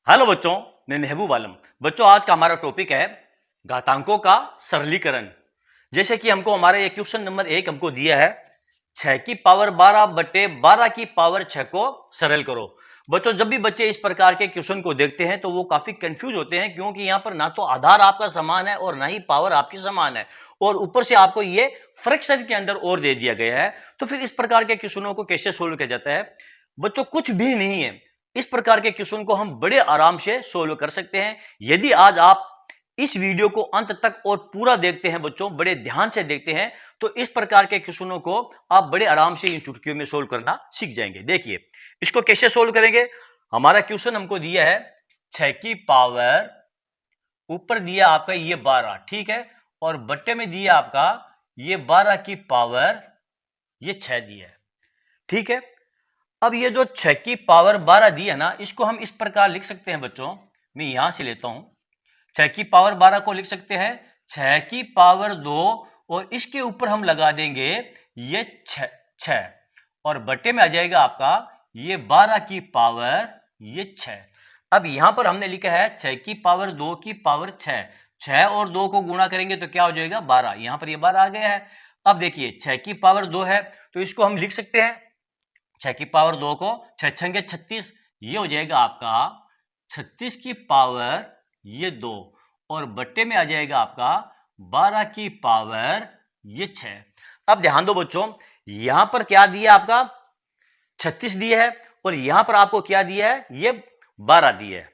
Hello बच्चों, मैं महबूब आलम। बच्चों, आज का हमारा टॉपिक है घातांकों का सरलीकरण। जैसे कि हमको हमारे ये क्वेश्चन नंबर 1 हमको दिया है 6 की पावर 12 बटे 12 की पावर 6 को सरल करो। बच्चों, जब भी बच्चे इस प्रकार के क्वेश्चन को देखते हैं तो वो काफी कंफ्यूज होते हैं, क्योंकि यहाँ पर ना तो आधार आपका समान है और ना ही पावर आपकी समान है, और ऊपर से आपको ये फ्रैक्शन के अंदर और दे दिया गया है। तो फिर इस प्रकार के क्वेश्चनों को कैसे सोल्व किया जाता है? बच्चों, कुछ भी नहीं है। इस प्रकार के क्वेश्चन को हम बड़े आराम से सोल्व कर सकते हैं यदि आज आप इस वीडियो को अंत तक और पूरा देखते हैं। बच्चों, बड़े ध्यान से देखते हैं तो इस प्रकार के क्वेश्चनों को आप बड़े आराम से इन चुटकियों में सोल्व करना सीख जाएंगे। देखिए, इसको कैसे सोल्व करेंगे। हमारा क्वेश्चन हमको दिया है 6 की पावर, ऊपर दिया आपका ये 12, ठीक है, और बट्टे में दिया आपका ये 12 की पावर ये 6 दिया है, ठीक है। अब ये जो 6 की पावर 12 दी है ना, इसको हम इस प्रकार लिख सकते हैं। बच्चों, मैं यहां से लेता हूं 6 की पावर 12 को लिख सकते हैं 6 की पावर 2, और इसके ऊपर हम लगा देंगे ये 6 और बट्टे में आ जाएगा आपका ये 12 की पावर ये 6। अब यहां पर हमने लिखा है 6 की पावर 2 की पावर 6, 6 और 2 को गुणा करेंगे तो क्या हो जाएगा 12। यहां पर ये 12 आ गया है। अब देखिए 6 की पावर 2 है तो इसको हम लिख सकते हैं 6 की पावर 2 को 6 छंगे 36, ये हो जाएगा आपका 36 की पावर ये 2, और बट्टे में आ जाएगा आपका 12 की पावर ये 6। अब ध्यान दो बच्चों, यहां पर क्या दिया आपका 36 दिया है, और यहां पर आपको क्या दिया है ये 12 दिया है।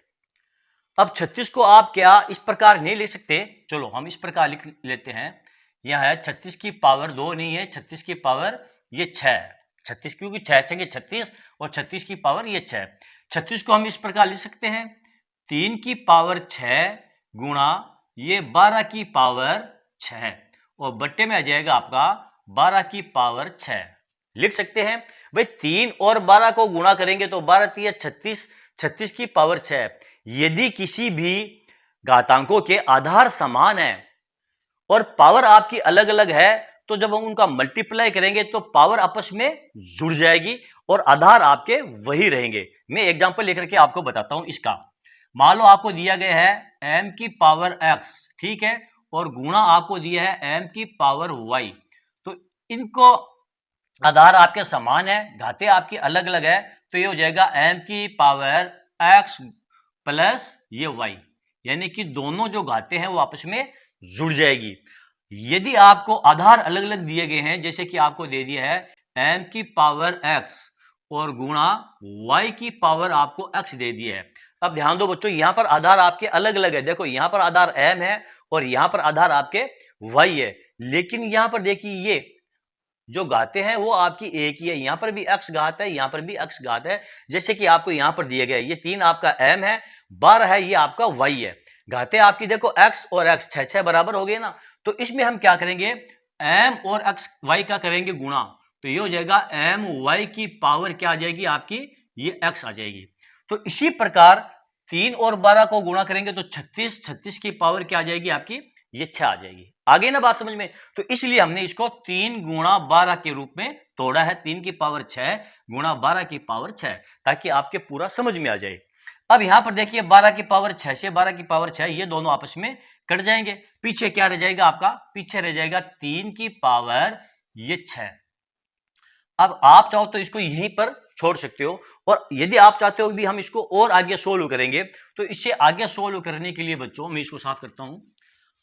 अब 36 को आप क्या इस प्रकार नहीं लिख सकते, चलो हम इस प्रकार लिख लेते हैं। यह है 36 की पावर 2 नहीं है, 36 की पावर ये 6, 36 क्योंकि 6 छंगे 36 और 36 की पावर ये 6। 36 को हम इस प्रकार लिख सकते हैं 3 की पावर 6 गुणा ये 12 की पावर 6, और बट्टे में आ जाएगा आपका 12 की पावर 6। लिख सकते हैं भाई 3 और 12 को गुणा करेंगे तो 12 3 36, 36 की पावर 6। यदि किसी भी घातांकों के आधार समान है और पावर आपकी अलग अलग है, तो जब हम उनका मल्टीप्लाई करेंगे तो पावर आपस में जुड़ जाएगी और आधार आपके वही रहेंगे। मैं एग्जांपल लेकर के आपको बताता हूं इसका। मान लो आपको दिया गया है m की पावर x, ठीक है, और गुणा आपको दिया है m की पावर y। तो इनको आधार आपके समान है, घाते आपकी अलग अलग है, तो ये हो जाएगा m की पावर x प्लस ये y, यानी कि दोनों जो घाते हैं वो आपस में जुड़ जाएगी। यदि आपको आधार अलग अलग दिए गए हैं, जैसे कि आपको दे दिया है m की पावर x और गुणा y की पावर आपको x दे दिया है। अब ध्यान दो बच्चों, यहां पर आधार आपके अलग अलग है। देखो यहां पर आधार m है और यहां पर आधार आपके y है, लेकिन यहां पर देखिए ये जो घाते हैं वो आपकी एक ही है। यहां पर भी x घात है, यहां पर भी x घात है। जैसे कि आपको यहां पर दिया गया है ये 3 आपका m है, 12 है ये आपका y है। घाते आपकी देखो x और x 6 बराबर हो गए ना, तो इसमें हम क्या करेंगे m और x y का करेंगे गुणा, तो ये हो जाएगा m y की पावर क्या आ जाएगी आपकी ये x आ जाएगी। तो इसी प्रकार 3 और 12 को गुणा करेंगे तो 36, 36 की पावर क्या आ जाएगी आपकी ये 6 आ जाएगी। आगे ना बात समझ में, तो इसलिए हमने इसको 3 गुणा 12 के रूप में तोड़ा है, 3 की पावर 6 गुणा 12 की पावर 6, ताकि आपके पूरा समझ में आ जाए। अब यहां पर देखिए 12 की पावर 6 से 12 की पावर 6 ये दोनों आपस में कट जाएंगे, पीछे क्या रह जाएगा आपका, पीछे रह जाएगा 3 की पावर ये 6। अब आप चाहो तो इसको यहीं पर छोड़ सकते हो, और यदि आप चाहते हो भी हम इसको और आगे सोल्व करेंगे, तो इससे आगे सोल्व करने के लिए बच्चों मैं इसको साफ करता हूं।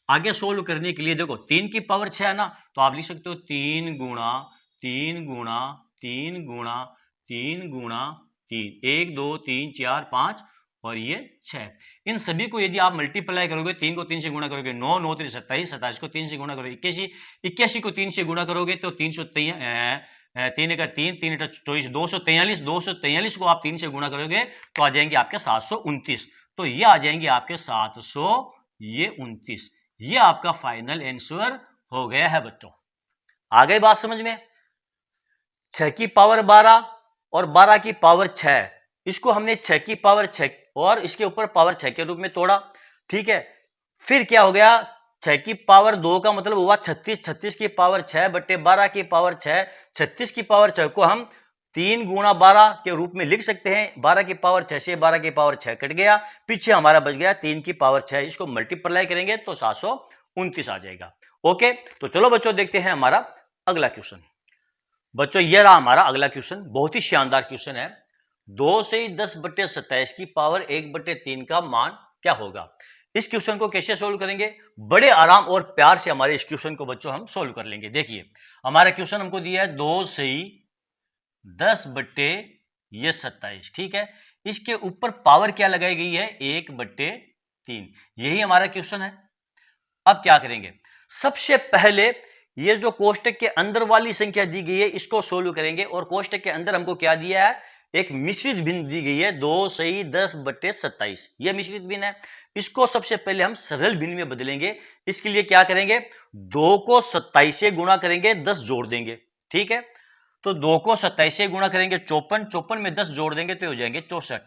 आगे सोल्व करने के लिए देखो 3 की पावर 6 है ना, तो आप लिख सकते हो 3 गुणा 3 गुणा 3 गुणा 3 गुणा 3, 1 2 3 4 5 और ये 6। इन सभी को यदि आप मल्टीप्लाई करोगे, 3 को 3 से गुणा करोगे 9 9 3 27, 27 को 3 से गुणा करोगे 81, 81 को 3 से गुणा करोगे तो 3 का 3 3 24 243, 243 को आप 3 से गुणा करोगे तो आ जाएंगे आपके 729। तो ये आ जाएंगे आपके 729। ये आपका फाइनल आंसर हो गया है बच्चों। आ गई बात समझ में। 6 की पावर 12 और 12 की पावर 6, इसको हमने 6 की पावर 6 और इसके ऊपर पावर 6 के रूप में तोड़ा, ठीक है। फिर क्या हो गया 6 की पावर 2 का मतलब हुआ 36, 36 की पावर 6 बट्टे 12 की पावर 6, 36 की पावर 6 को हम 3 गुणा 12 के रूप में लिख सकते हैं। 12 की पावर 6 से 12 की पावर 6 कट गया, पीछे हमारा बच गया 3 की पावर 6। इसको मल्टीप्लाई करेंगे तो 729 आ जाएगा। ओके, तो चलो बच्चों देखते हैं हमारा अगला क्वेश्चन। बच्चों ये रहा हमारा अगला क्वेश्चन, बहुत ही शानदार क्वेश्चन है। 2 से 10/27 की पावर 1/3 का मान क्या होगा? इस क्वेश्चन को कैसे सोल्व करेंगे? बड़े आराम और प्यार से हमारे इस क्वेश्चन को बच्चों हम सोल्व कर लेंगे। देखिए हमारा क्वेश्चन हमको दिया है 2 से 10/27, ठीक है। इसके ऊपर पावर क्या लगाई गई है? 1/3। यही हमारा क्वेश्चन है। अब क्या करेंगे? सबसे पहले ये जो कोष्टक के अंदर वाली संख्या दी गई है इसको सोल्व करेंगे, और कोष्टक के अंदर हमको क्या दिया है? एक मिश्रित भिन्न दी गई है 2 से 10/27। यह मिश्रित भिन्न है। इसको सबसे पहले हम सरल भिन्न में बदलेंगे। इसके लिए क्या करेंगे? 2 को 27 से गुणा करेंगे, 10 जोड़ देंगे, ठीक है। तो 2 को 27 से गुणा करेंगे 54, 54 में 10 जोड़ देंगे तो हो जाएंगे 64।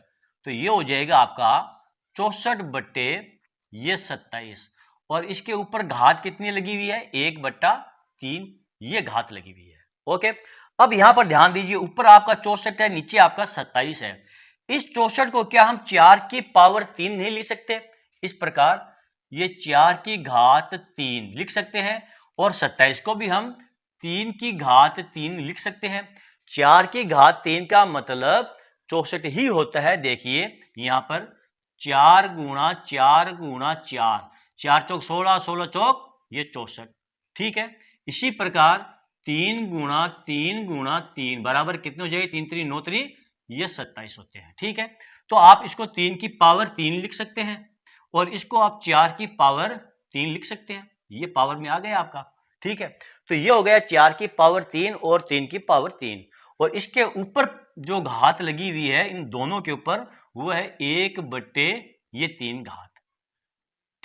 तो ये हो जाएगा आपका 64/27, और इसके ऊपर घात कितनी लगी हुई है? 1/3, ये घात लगी हुई है। ओके, अब यहां पर ध्यान दीजिए, ऊपर आपका 64 है, नीचे आपका 27 है। इस 64 को क्या हम 4 की पावर 3 नहीं लिख सकते? इस प्रकार ये 4 की घात 3 लिख सकते हैं, और 27 को भी हम 3 की घात 3 लिख सकते हैं। 4 की घात 3 का मतलब 64 ही होता है। देखिए यहां पर 4 गुणा 4 गुणा 4, 4 चौक 16, 16 चौक ये 64, ठीक है। इसी प्रकार 3 गुणा 3 गुणा 3 बराबर कितने हो जाएंगे? 3 3 9 3, ये 27 होते हैं, ठीक है। तो आप इसको 3 की पावर 3 लिख सकते हैं, और इसको आप 4 की पावर 3 लिख सकते हैं। ये पावर में आ गया आपका, ठीक है। तो ये हो गया 4 की पावर 3 और 3 की पावर 3, और इसके ऊपर जो घात लगी हुई है इन दोनों के ऊपर, वो है 1/3 घात,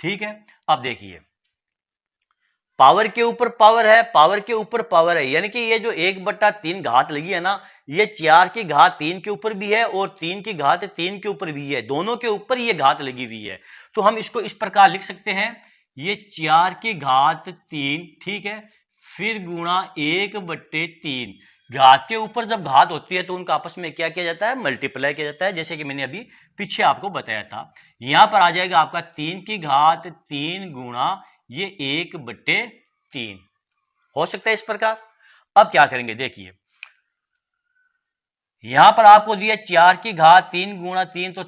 ठीक है। अब देखिए पावर के ऊपर पावर है, पावर के ऊपर पावर है, यानी कि ये जो 1/3 घात लगी है ना, ये 4 की घात 3 के ऊपर भी है और 3 की घात 3 के ऊपर भी है, दोनों के ऊपर ये घात लगी हुई है। तो हम इसको इस प्रकार लिख सकते हैं, ये 4 की घात 3, ठीक है, फिर गुणा 1/3। घात के ऊपर जब घात होती है तो उनका आपस में क्या किया जाता है? मल्टीप्लाई किया जाता है, जैसे कि मैंने अभी पीछे आपको बताया था। यहां पर आ जाएगा आपका 3 की घात 3 गुणा ये 1/3 हो सकता है इस प्रकार। अब क्या करेंगे? देखिए यहां पर आपको दिया 4 की घात 3 गुणा 3, तो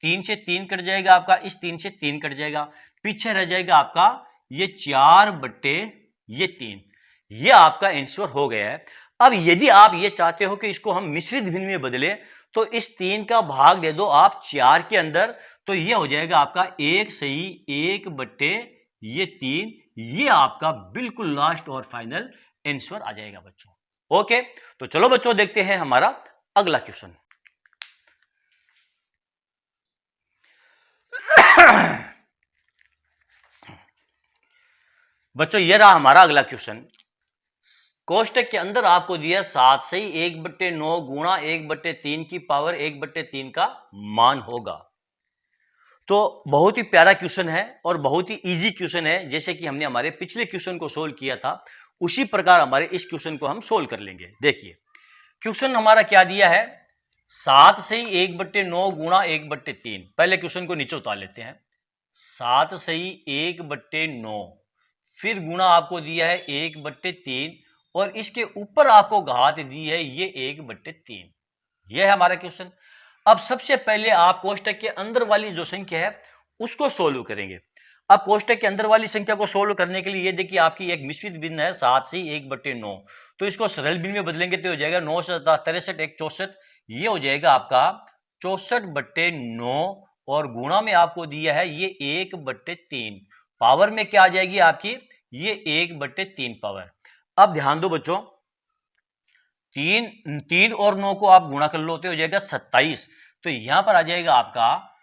3 से 3 कट जाएगा आपका, इस 3 से 3 कट जाएगा, पीछे रह जाएगा आपका ये 4/3। ये आपका आंसर हो गया है। अब यदि आप ये चाहते हो कि इसको हम मिश्रित भिन्न में बदले, तो इस 3 का भाग दे दो आप 4 के अंदर, तो ये हो जाएगा आपका 1 सही 1/3। ये आपका बिल्कुल लास्ट और फाइनल आंसर आ जाएगा बच्चों। ओके, तो चलो बच्चों देखते हैं हमारा अगला क्वेश्चन। बच्चों ये रहा हमारा अगला क्वेश्चन। कोष्टक के अंदर आपको दिया 7 से 1/9 गुणा 1/3 की पावर 1/3 का मान होगा। तो बहुत ही प्यारा क्वेश्चन है और बहुत ही इजी क्वेश्चन है, जैसे कि हमने हमारे पिछले क्वेश्चन को सोल्व किया था उसी प्रकार हमारे इस क्वेश्चन को हम सोल्व कर लेंगे। देखिए क्वेश्चन हमारा क्या दिया है? 7 से 1/9 गुणा 1/3। पहले क्वेश्चन को नीचे उतार लेते हैं। 7 से 1/9, फिर गुणा आपको दिया है 1/3, और इसके ऊपर आपको घात दी है ये 1/3। यह है हमारा क्वेश्चन। अब सबसे पहले आप कोष्टक के अंदर वाली जो संख्या है उसको सोल्व करेंगे। अब कोष्टक के अंदर वाली संख्या को सोल्व करने के लिए ये देखिए आपकी एक मिश्रित भिन्न है 7 से 1/9, तो इसको सरल भिन्न में बदलेंगे तो हो जाएगा 9 से 63 1 64। ये हो जाएगा आपका 64/9, और गुणा में आपको दिया है ये 1/3। पावर में क्या आ जाएगी आपकी? ये 1/3 पावर। अब ध्यान दो बच्चों, 3 और 9 को आप गुणा कर लो तो हो जाएगा 27। तो यहां पर आ जाएगा आपका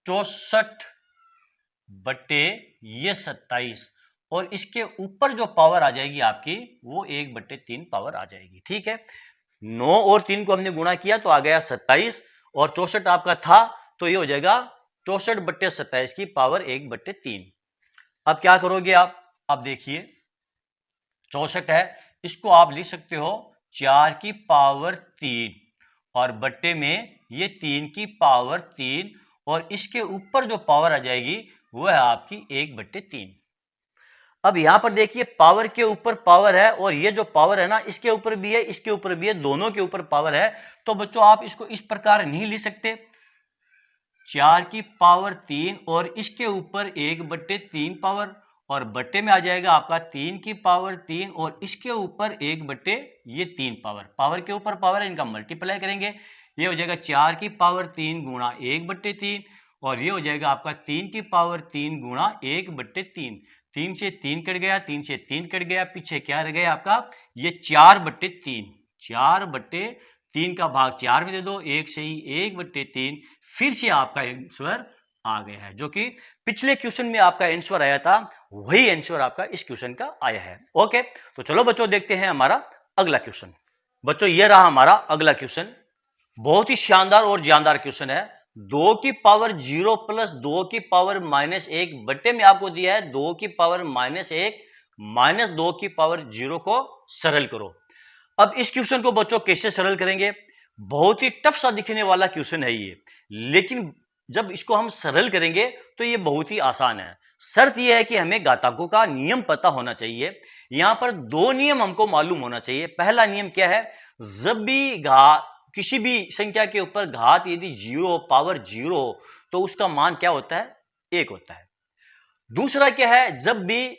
64/27, और इसके ऊपर जो पावर आ जाएगी आपकी वो 1/3 पावर आ जाएगी, ठीक है। 9 और 3 को हमने गुणा किया तो आ गया 27, और 64 आपका था तो ये हो जाएगा 64/27 की पावर 1/3। अब क्या करोगे आप? अब देखिए 64 है, इसको आप लिख सकते हो 4 की पावर 3 और बट्टे में ये 3 की पावर 3 और इसके ऊपर जो पावर आ जाएगी वो है आपकी 1/3। अब यहां पर देखिए पावर के ऊपर पावर है और ये जो पावर है ना इसके ऊपर भी है, इसके ऊपर भी है, दोनों के ऊपर पावर है। तो बच्चों आप इसको इस प्रकार नहीं लिख सकते 4 की पावर 3 और इसके ऊपर 1/3 पावर और बट्टे में आ जाएगा आपका 3 की पावर 3 और इसके ऊपर 1/3 पावर। पावर के ऊपर पावर है, इनका मल्टीप्लाई करेंगे, ये हो जाएगा 4 की पावर 3 गुणा 1/3 और ये हो जाएगा आपका 3 की पावर 3 गुणा 1/3। 3 से 3 कट गया, 3 से 3 कट गया, पीछे क्या रह गया आपका ये 4/3। 4/3 का भाग 4 में दे दो, 1 से ही 1/3 फिर से आपका आंसर आ गया है, जो कि पिछले क्वेश्चन में आपका आंसर आया था वही आंसर आपका इस क्वेश्चन का आया है। ओके, तो चलो बच्चों देखते हैं हमारा अगला क्वेश्चन। बच्चों ये रहा हमारा अगला क्वेश्चन, बहुत ही शानदार और जानदार क्वेश्चन है। 2 की पावर 0 प्लस 2 की पावर -1 बट्टे में आपको दिया है 2 की पावर -1 माइनस 2 की पावर 0 को सरल करो। अब इस क्वेश्चन को बच्चों कैसे सरल करेंगे, बहुत ही टफ सा दिखने वाला क्वेश्चन है ये, लेकिन जब इसको हम सरल करेंगे तो ये बहुत ही आसान है। शर्त यह है कि हमें घातांकों का नियम पता होना चाहिए। यहां पर दो नियम हमको मालूम होना चाहिए। पहला नियम क्या है, जब भी किसी भी संख्या के ऊपर घात यदि 0 पावर 0 हो तो उसका मान क्या होता है, 1 होता है। दूसरा क्या है, जब भी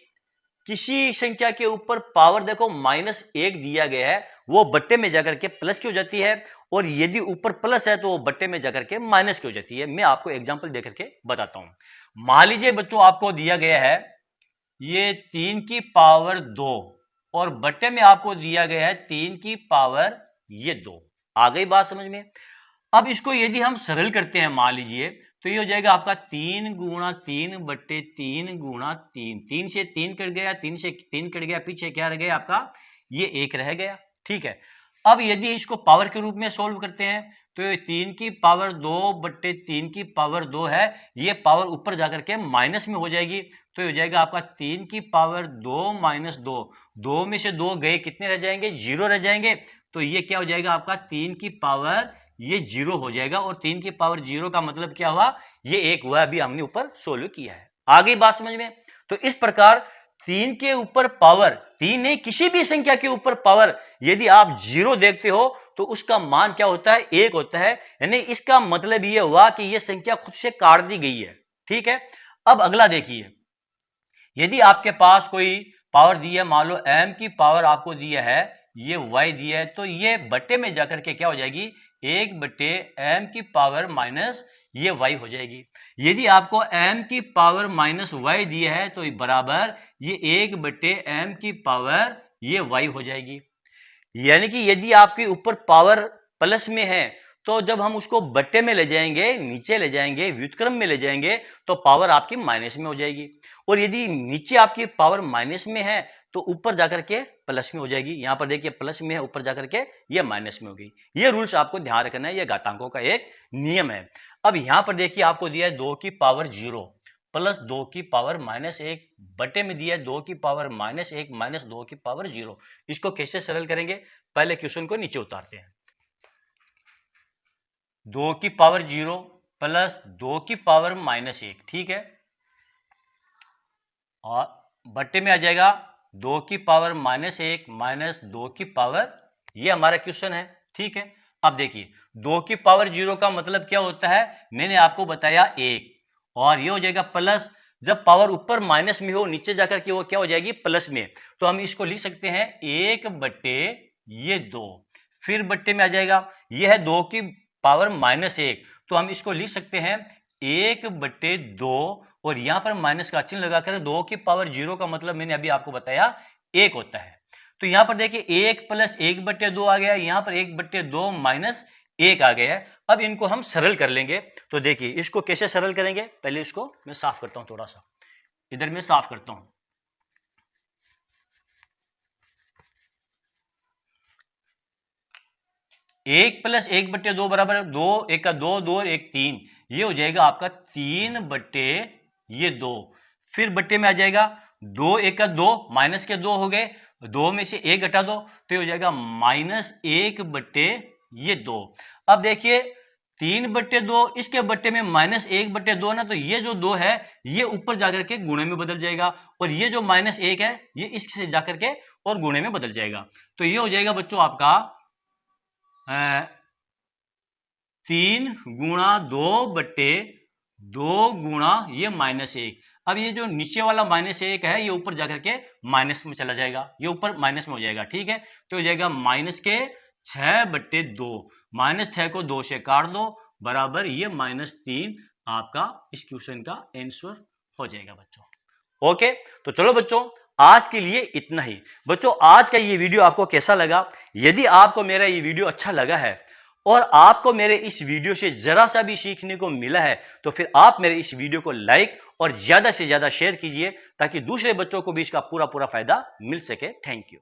किसी संख्या के ऊपर पावर देखो -1 दिया गया है वो बट्टे में जाकर के प्लस की हो जाती है और यदि ऊपर प्लस है तो वो बट्टे में जाकर के माइनस की हो जाती है। मैं आपको एग्जांपल देकर के बताता हूं। मान लीजिए बच्चों आपको दिया गया है ये 3 की पावर 2 और बट्टे में आपको दिया गया है 3 की पावर ये 2। आ गई बात समझ में। अब इसको यदि हम सरल करते हैं मान लीजिए तो ये हो जाएगा आपका 3 गुणा 3/3 गुणा 3। 3 से 3 कट गया, 3 से 3 कट गया, पीछे क्या रह गया आपका ये 1 रह गया। ठीक है, अब यदि इसको पावर के रूप में सोल्व करते हैं तो ये 3 की पावर 2/3 की पावर 2 है, ये पावर ऊपर जाकर के माइनस में हो जाएगी तो ये हो जाएगा आपका 3 की पावर 2 - 2। 2 में से 2 गए, कितने रह जाएंगे, 0 रह जाएंगे। तो ये क्या हो जाएगा आपका 3 की पावर ये 0 हो जाएगा और 3 की पावर 0 का मतलब क्या हुआ, ये 1 हुआ। अभी हमने ऊपर सोल्व किया है। आ गई बात समझ में। तो इस प्रकार 3 के ऊपर पावर 3 नहीं, किसी भी संख्या के ऊपर पावर यदि आप 0 देखते हो तो उसका मान क्या होता है, 1 होता है। यानी इसका मतलब ये हुआ कि यह संख्या खुद से काट दी गई है। ठीक है, अब अगला देखिए, यदि आपके पास कोई पावर दी है, मान लो m की पावर आपको दिया है, ये y दिया है, तो ये बट्टे में जाकर के क्या हो जाएगी 1/m की पावर माइनस ये y हो जाएगी। यदि आपको m की पावर -y दिया है तो बराबर ये 1/m की पावर ये y हो जाएगी। यानी कि यदि आपके ऊपर पावर प्लस में है तो जब हम उसको बट्टे में ले जाएंगे, नीचे ले जाएंगे, व्युत्क्रम में ले जाएंगे तो पावर आपकी माइनस में हो जाएगी। और यदि नीचे आपकी पावर माइनस में है तो ऊपर जाकर के प्लस में हो जाएगी। यहां पर देखिए प्लस में है, ऊपर जाकर के ये माइनस में होगी। ये रूल्स आपको ध्यान रखना है, ये घातांकों का एक नियम है। अब यहां पर देखिए आपको दिया है 2 की पावर 0 प्लस 2 की पावर -1 बटे में दिया है 2 की पावर -1 माइनस 2 की पावर 0। इसको कैसे सरल करेंगे, पहले क्वेश्चन को नीचे उतारते हैं। 2 की पावर 0 प्लस 2 की पावर -1, ठीक है, और बट्टे में आ जाएगा 2 की पावर -1 माइनस 2 की पावर, ये हमारा क्वेश्चन है। ठीक है, अब देखिए 2 की पावर 0 का मतलब क्या होता है, मैंने आपको बताया 1, और ये हो जाएगा प्लस, जब पावर ऊपर माइनस में हो नीचे जाकर के वो क्या हो जाएगी प्लस में, तो हम इसको लिख सकते हैं 1/2, फिर बट्टे में आ जाएगा ये है 2 की पावर -1, तो हम इसको लिख सकते हैं 1/2 और यहां पर माइनस का चिन्ह लगाकर 2 की पावर 0 का मतलब मैंने अभी आपको बताया 1 होता है। तो यहां पर देखिए 1 प्लस 1/2 आ गया, यहां पर 1/2 माइनस 1 आ गया है। अब इनको हम सरल कर लेंगे। तो देखिए इसको कैसे सरल करेंगे, पहले इसको मैं साफ करता हूं, थोड़ा सा इधर मैं साफ करता हूं। 1 प्लस 1/2 बराबर 2, 1 का 2, 2 1 3, ये हो जाएगा आपका 3/2। फिर बट्टे में आ जाएगा 2 1 का 2 माइनस के 2 हो गए, 2 में से 1 घटा दो तो ये हो जाएगा -1 बटे ये 2। अब देखिए 3/2 इसके बट्टे में -1 बटे 2 ना, तो ये जो 2 है ये ऊपर जाकर के गुणे में बदल जाएगा, और ये जो -1 है ये इससे जाकर के और गुणे में बदल जाएगा। तो ये हो जाएगा बच्चों आपका 3 गुणा 2 बटे 2 गुणा ये -1। अब ये जो नीचे वाला -1 है ये ऊपर जाकर के माइनस में चला जाएगा, ये ऊपर माइनस में हो जाएगा, ठीक है। तो हो जाएगा -6/2, -6 को 2 से काट दो बराबर ये -3 आपका इस क्वेश्चन का आंसर हो जाएगा बच्चों। ओके, तो चलो बच्चों आज के लिए इतना ही। बच्चों आज का ये वीडियो आपको कैसा लगा? यदि आपको मेरा ये वीडियो अच्छा लगा है और आपको मेरे इस वीडियो से जरा सा भी सीखने को मिला है तो फिर आप मेरे इस वीडियो को लाइक और ज्यादा से ज्यादा शेयर कीजिए ताकि दूसरे बच्चों को भी इसका पूरा फायदा मिल सके। Thank you.